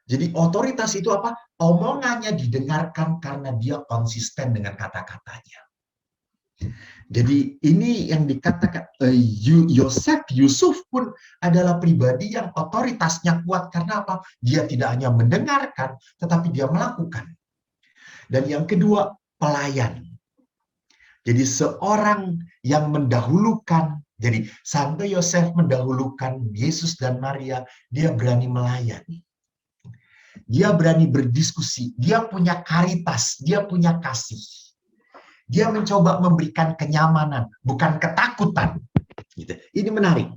Jadi otoritas itu apa? Omongannya didengarkan karena dia konsisten dengan kata-katanya. Jadi ini yang dikatakan Yusuf pun adalah pribadi yang otoritasnya kuat. Karena apa? Dia tidak hanya mendengarkan, tetapi dia melakukan. Dan yang kedua, pelayan. Jadi seorang yang mendahulukan Jadi Santo Yosef mendahulukan Yesus dan Maria, dia berani melayani. Dia berani berdiskusi, dia punya karitas, dia punya kasih. Dia mencoba memberikan kenyamanan, bukan ketakutan. Gitu. Ini menarik.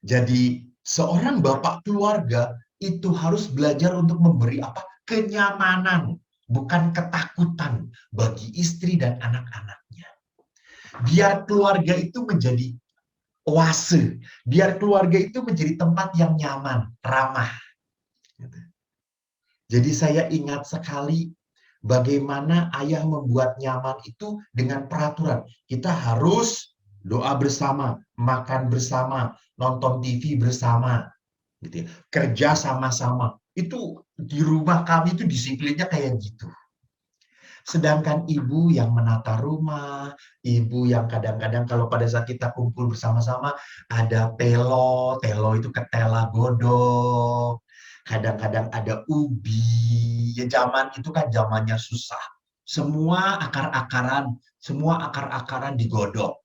Jadi seorang bapak keluarga itu harus belajar untuk memberi apa? Kenyamanan, bukan ketakutan bagi istri dan anak-anaknya. Biar keluarga itu menjadi oase, biar keluarga itu menjadi tempat yang nyaman, ramah. Jadi saya ingat sekali bagaimana ayah membuat nyaman itu dengan peraturan. Kita harus doa bersama, makan bersama, nonton TV bersama, gitu ya. Kerja sama-sama. Itu di rumah kami itu disiplinnya kayak gitu. Sedangkan ibu yang menata rumah, ibu yang kadang-kadang kalau pada saat kita kumpul bersama-sama, ada telo, telo itu ketela godong, kadang-kadang ada ubi, ya zaman itu kan zamannya susah. Semua akar-akaran digodok.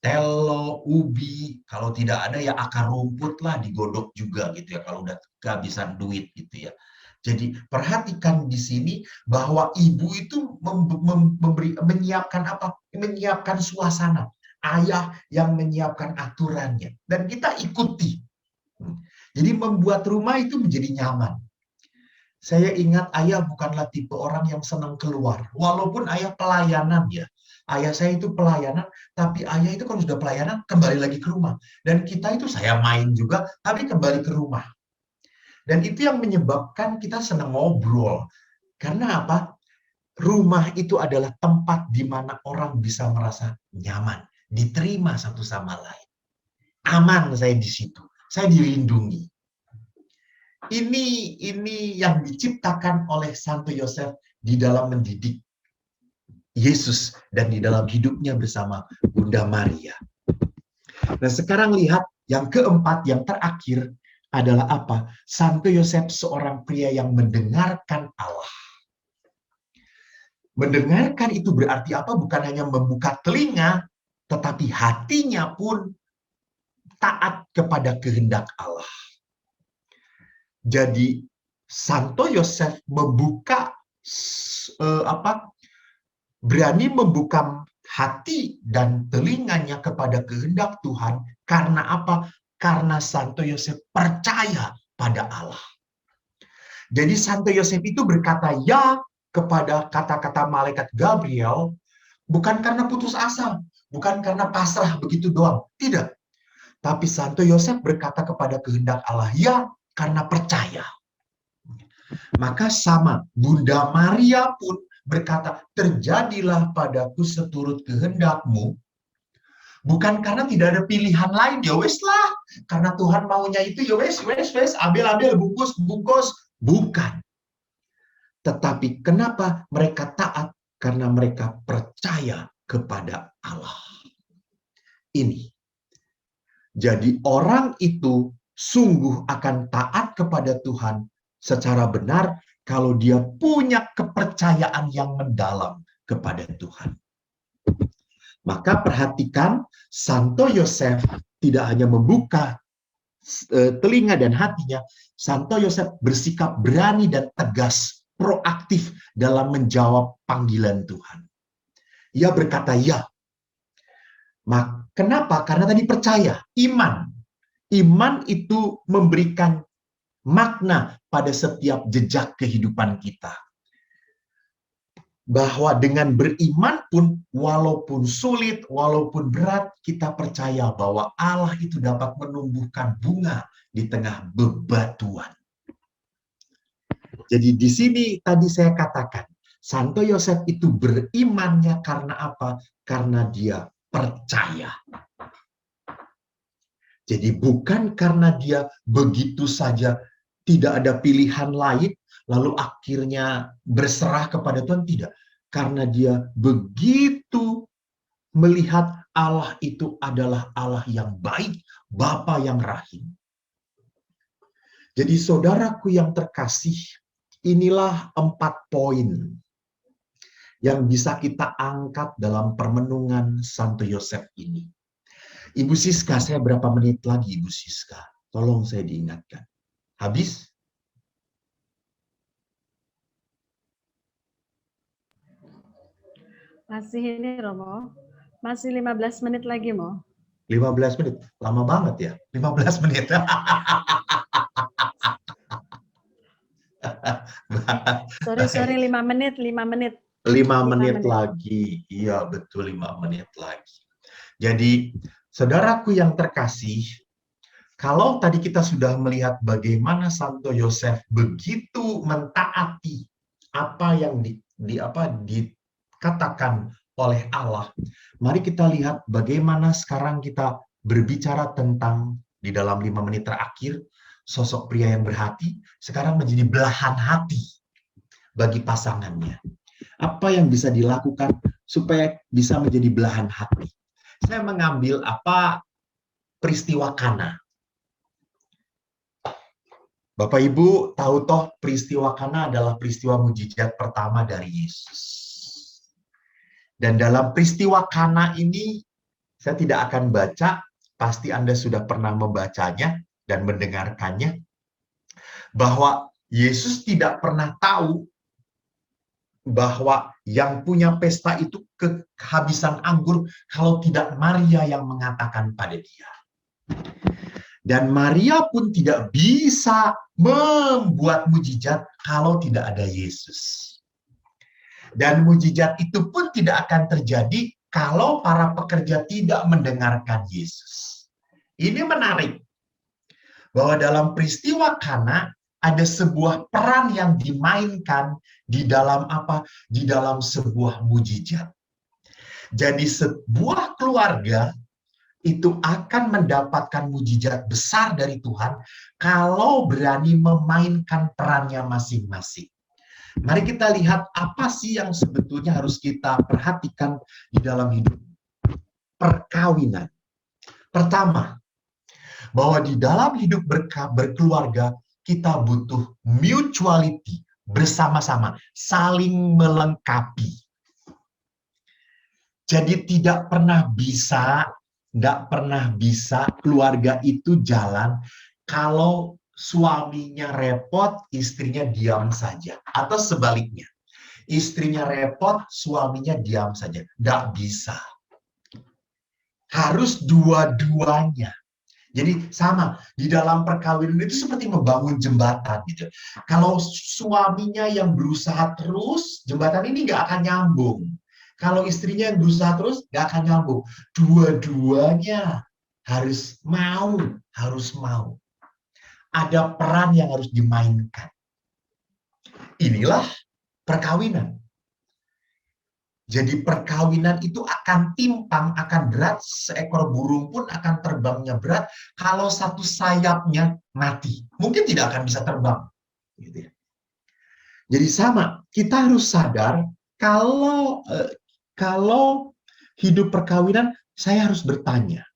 Telo, ubi, kalau tidak ada ya akar rumput lah digodok juga gitu ya, kalau udah kehabisan duit gitu ya. Jadi perhatikan di sini bahwa ibu itu menyiapkan apa? Menyiapkan suasana. Ayah yang menyiapkan aturannya. Dan kita ikuti. Jadi membuat rumah itu menjadi nyaman. Saya ingat ayah bukanlah tipe orang yang senang keluar. Walaupun ayah pelayanan ya. Ayah saya itu pelayanan, tapi ayah itu kalau sudah pelayanan kembali lagi ke rumah. Dan kita itu saya main juga, tapi kembali ke rumah. Dan itu yang menyebabkan kita senang ngobrol. Karena apa? Rumah itu adalah tempat di mana orang bisa merasa nyaman, diterima satu sama lain. Aman saya di situ. Saya dilindungi. Ini yang diciptakan oleh Santo Yosef di dalam mendidik Yesus dan di dalam hidupnya bersama Bunda Maria. Nah, sekarang lihat yang keempat, yang terakhir adalah apa? Santo Yosef seorang pria yang mendengarkan Allah. Mendengarkan itu berarti apa? Bukan hanya membuka telinga, tetapi hatinya pun taat kepada kehendak Allah. Jadi Santo Yosef berani membuka hati dan telinganya kepada kehendak Tuhan. Karena apa? Karena Santo Yosef percaya pada Allah. Jadi Santo Yosef itu berkata ya kepada kata-kata malaikat Gabriel, bukan karena putus asa, bukan karena pasrah begitu doang. Tidak. Tapi Santo Yosef berkata kepada kehendak Allah, ya karena percaya. Maka sama, Bunda Maria pun berkata, terjadilah padaku seturut kehendakmu. Bukan karena tidak ada pilihan lain, ya wes lah. Karena Tuhan maunya itu, ya wes, ambil, bungkus. Bukan. Tetapi kenapa mereka taat? Karena mereka percaya kepada Allah. Ini. Jadi orang itu sungguh akan taat kepada Tuhan secara benar kalau dia punya kepercayaan yang mendalam kepada Tuhan. Maka perhatikan, Santo Yosef tidak hanya membuka telinga dan hatinya, Santo Yosef bersikap berani dan tegas, proaktif dalam menjawab panggilan Tuhan. Ia berkata ya. Kenapa? Karena tadi percaya, iman. Iman itu memberikan makna pada setiap jejak kehidupan kita. Bahwa dengan beriman pun, walaupun sulit, walaupun berat, kita percaya bahwa Allah itu dapat menumbuhkan bunga di tengah bebatuan. Jadi di sini tadi saya katakan, Santo Yosef itu berimannya karena apa? Karena dia percaya. Jadi bukan karena dia begitu saja tidak ada pilihan lain, lalu akhirnya berserah kepada Tuhan, tidak. Karena dia begitu melihat Allah itu adalah Allah yang baik, Bapa yang rahim. Jadi saudaraku yang terkasih, inilah 4 poin yang bisa kita angkat dalam permenungan Santo Yosef ini. Ibu Siska, saya berapa menit lagi, Ibu Siska? Tolong saya diingatkan. Habis? Masih ini, Romo. Masih 15 menit lagi, Mo. 15 menit. Lama banget ya, 15 menit. Sorry, 5 menit, 5 menit. 5 menit lagi. Iya, betul 5 menit lagi. Jadi, saudaraku yang terkasih, kalau tadi kita sudah melihat bagaimana Santo Yosef begitu mentaati apa yang dikatakan oleh Allah, mari kita lihat bagaimana sekarang kita berbicara tentang di dalam 5 menit terakhir, sosok pria yang berhati sekarang menjadi belahan hati bagi pasangannya. Apa yang bisa dilakukan supaya bisa menjadi belahan hati? Saya mengambil peristiwa Kana. Bapak Ibu tahu toh peristiwa Kana adalah peristiwa mujizat pertama dari Yesus. Dan dalam peristiwa Kana ini saya tidak akan baca, pasti Anda sudah pernah membacanya dan mendengarkannya, bahwa Yesus tidak pernah tahu bahwa yang punya pesta itu kehabisan anggur kalau tidak Maria yang mengatakan pada dia. Dan Maria pun tidak bisa membuat mujizat kalau tidak ada Yesus. Dan mujizat itu pun tidak akan terjadi kalau para pekerja tidak mendengarkan Yesus. Ini menarik bahwa dalam peristiwa Kana ada sebuah peran yang dimainkan di dalam Di dalam sebuah mujizat. Jadi sebuah keluarga itu akan mendapatkan mujizat besar dari Tuhan kalau berani memainkan perannya masing-masing. Mari kita lihat apa sih yang sebetulnya harus kita perhatikan di dalam hidup perkawinan. Pertama, bahwa di dalam hidup berkeluarga kita butuh mutuality, bersama-sama, saling melengkapi. Jadi tidak pernah bisa keluarga itu jalan kalau suaminya repot, istrinya diam saja. Atau sebaliknya, istrinya repot, suaminya diam saja. Tidak bisa. Harus dua-duanya. Jadi sama, di dalam perkawinan itu seperti membangun jembatan gitu. Kalau suaminya yang berusaha terus, jembatan ini nggak akan nyambung. Kalau istrinya yang berusaha terus, nggak akan nyambung. Dua-duanya harus mau. Ada peran yang harus dimainkan. Inilah perkawinan. Jadi perkawinan itu akan timpang, akan berat. Seekor burung pun akan terbangnya berat kalau satu sayapnya mati. Mungkin tidak akan bisa terbang. Gitu ya. Jadi sama, kita harus sadar kalau hidup perkawinan, saya harus bertanya,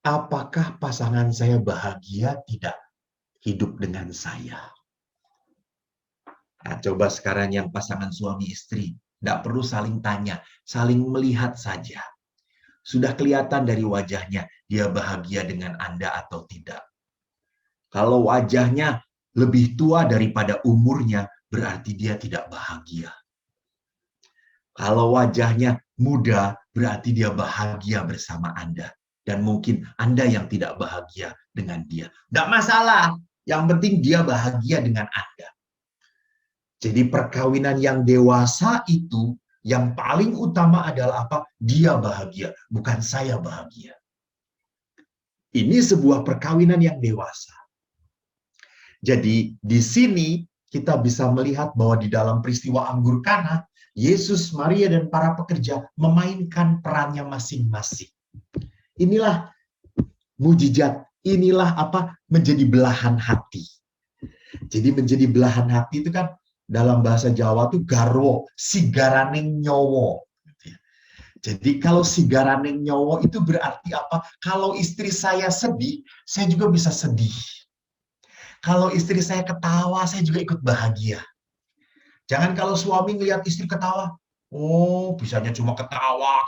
apakah pasangan saya bahagia tidak hidup dengan saya? Nah, coba sekarang yang pasangan suami istri, tidak perlu saling tanya, saling melihat saja. Sudah kelihatan dari wajahnya, dia bahagia dengan Anda atau tidak. Kalau wajahnya lebih tua daripada umurnya, berarti dia tidak bahagia. Kalau wajahnya muda, berarti dia bahagia bersama Anda. Dan mungkin Anda yang tidak bahagia dengan dia. Tidak masalah, yang penting dia bahagia dengan Anda. Jadi perkawinan yang dewasa itu yang paling utama adalah Dia bahagia, bukan saya bahagia. Ini sebuah perkawinan yang dewasa. Jadi di sini kita bisa melihat bahwa di dalam peristiwa anggur Kana, Yesus, Maria, dan para pekerja memainkan perannya masing-masing. Inilah mujizat, inilah menjadi belahan hati. Jadi menjadi belahan hati itu kan dalam bahasa Jawa tuh garwo, sigaraneng nyowo. Jadi kalau sigaraneng nyowo itu berarti Kalau istri saya sedih, saya juga bisa sedih. Kalau istri saya ketawa, saya juga ikut bahagia. Jangan kalau suami ngelihat istri ketawa, oh bisanya cuma ketawa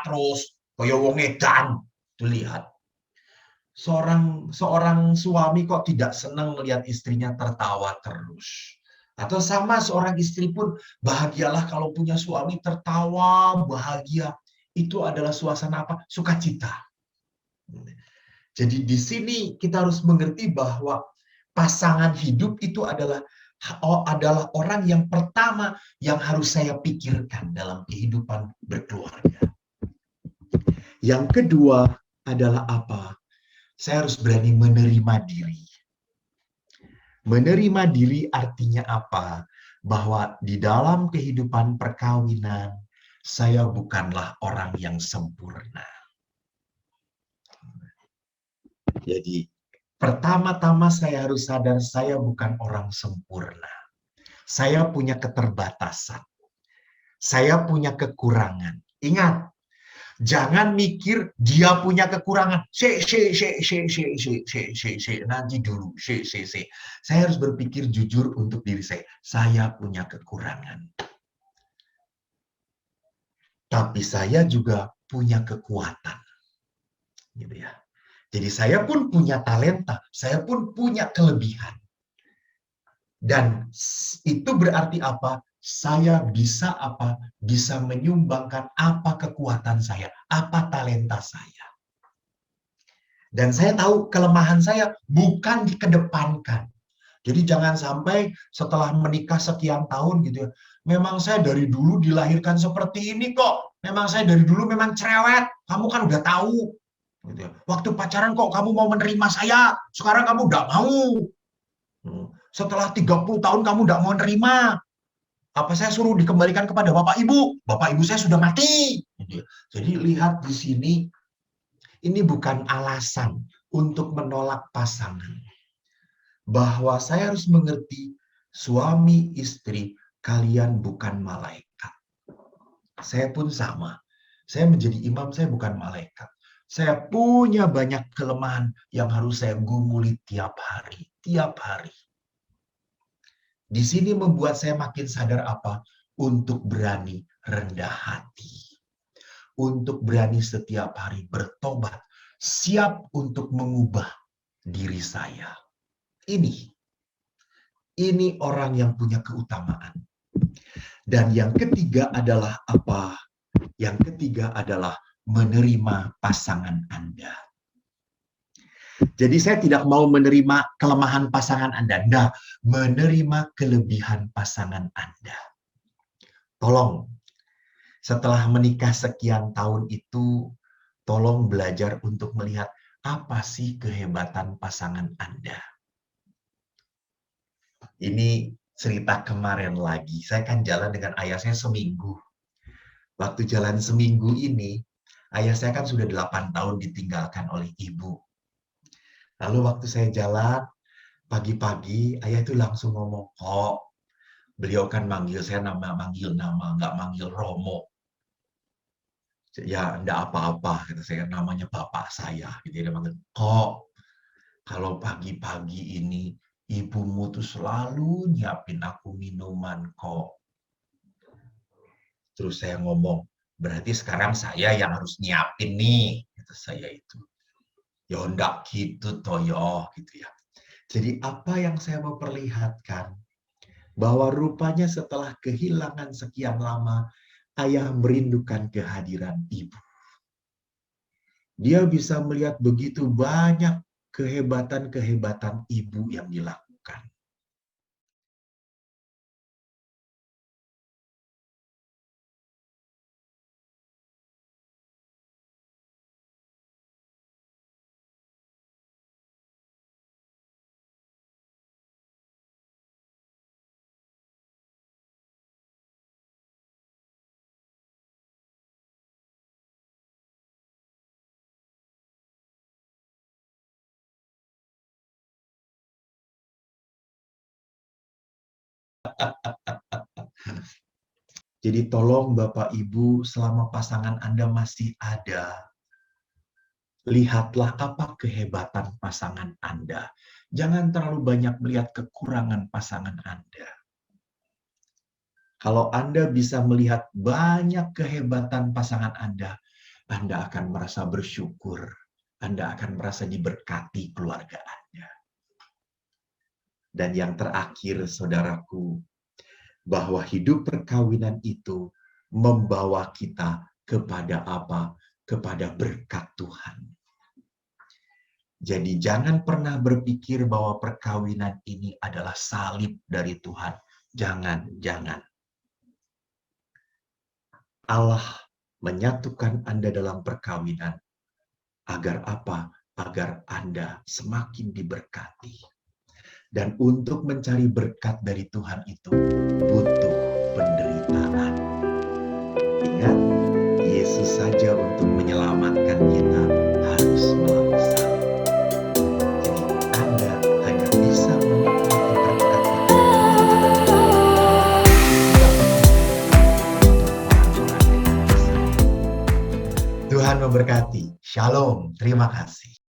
terus. Kaya wong edan. Dilihat. Seorang suami kok tidak senang melihat istrinya tertawa terus. Atau sama seorang istri pun bahagialah kalau punya suami tertawa, bahagia. Itu adalah suasana apa? Sukacita. Jadi di sini kita harus mengerti bahwa pasangan hidup itu adalah orang yang pertama yang harus saya pikirkan dalam kehidupan berkeluarga. Yang kedua adalah apa? Saya harus berani menerima diri. Menerima diri artinya apa? Bahwa di dalam kehidupan perkawinan, saya bukanlah orang yang sempurna. Jadi, pertama-tama saya harus sadar saya bukan orang sempurna. Saya punya keterbatasan. Saya punya kekurangan. Ingat, jangan mikir dia punya kekurangan. Nanti dulu. Saya harus berpikir jujur untuk diri saya. Saya punya kekurangan. Tapi saya juga punya kekuatan. Gitu ya. Jadi saya pun punya talenta, saya pun punya kelebihan. Dan itu berarti apa? Saya bisa apa? Bisa menyumbangkan apa kekuatan saya, apa talenta saya. Dan saya tahu kelemahan saya bukan dikedepankan. Jadi jangan sampai setelah menikah sekian tahun gitu ya, memang saya dari dulu dilahirkan seperti ini kok. Memang saya dari dulu memang cerewet. Kamu kan udah tahu. Gitu ya. Waktu pacaran kok kamu mau menerima saya, sekarang kamu udah mau. Setelah 30 tahun kamu udah mau menerima. Apa saya suruh dikembalikan kepada Bapak Ibu? Bapak Ibu saya sudah mati. Gitu ya. Jadi lihat di sini, ini bukan alasan untuk menolak pasangan. Bahwa saya harus mengerti suami istri kalian bukan malaikat. Saya pun sama. Saya menjadi imam, saya bukan malaikat. Saya punya banyak kelemahan yang harus saya gumuli tiap hari. Tiap hari. Di sini membuat saya makin sadar apa? Untuk berani rendah hati. Untuk berani setiap hari bertobat. Siap untuk mengubah diri saya. Ini orang yang punya keutamaan. Dan yang ketiga adalah apa? Yang ketiga adalah menerima pasangan Anda. Jadi saya tidak mau menerima kelemahan pasangan Anda. Nah, menerima kelebihan pasangan Anda. Tolong, setelah menikah sekian tahun itu, tolong belajar untuk melihat apa sih kehebatan pasangan Anda. Ini cerita kemarin lagi. Saya kan jalan dengan ayah saya seminggu. Waktu jalan seminggu ini, ayah saya kan sudah 8 tahun ditinggalkan oleh ibu. Lalu waktu saya jalan, pagi-pagi, ayah itu langsung ngomong, kok, beliau kan manggil saya manggil nama, nggak manggil Romo. Ya, enggak apa-apa, kata saya, namanya bapak saya. Gitu, dia manggil, kok, kalau pagi-pagi ini, ibumu tuh selalu nyiapin aku minuman, kok. Terus saya ngomong, berarti sekarang saya yang harus nyiapin nih, kata saya itu. Ya enggak gitu toyo, gitu ya. Jadi apa yang saya mau perlihatkan, bahwa rupanya setelah kehilangan sekian lama, ayah merindukan kehadiran ibu. Dia bisa melihat begitu banyak kehebatan-kehebatan ibu yang dilakukan. Jadi tolong Bapak Ibu, selama pasangan Anda masih ada, lihatlah apa kehebatan pasangan Anda. Jangan terlalu banyak melihat kekurangan pasangan Anda. Kalau Anda bisa melihat banyak kehebatan pasangan Anda, Anda akan merasa bersyukur, Anda akan merasa diberkati keluarga Anda. Dan yang terakhir, saudaraku, bahwa hidup perkawinan itu membawa kita kepada apa? Kepada berkat Tuhan. Jadi jangan pernah berpikir bahwa perkawinan ini adalah salib dari Tuhan. Jangan. Allah menyatukan Anda dalam perkawinan. Agar apa? Agar Anda semakin diberkati. Dan untuk mencari berkat dari Tuhan itu butuh penderitaan. Ingat, Yesus saja untuk menyelamatkan kita harus melalui salib. Jadi Anda hanya bisa menikmati berkat itu Tuhan memberkati. Shalom. Terima kasih.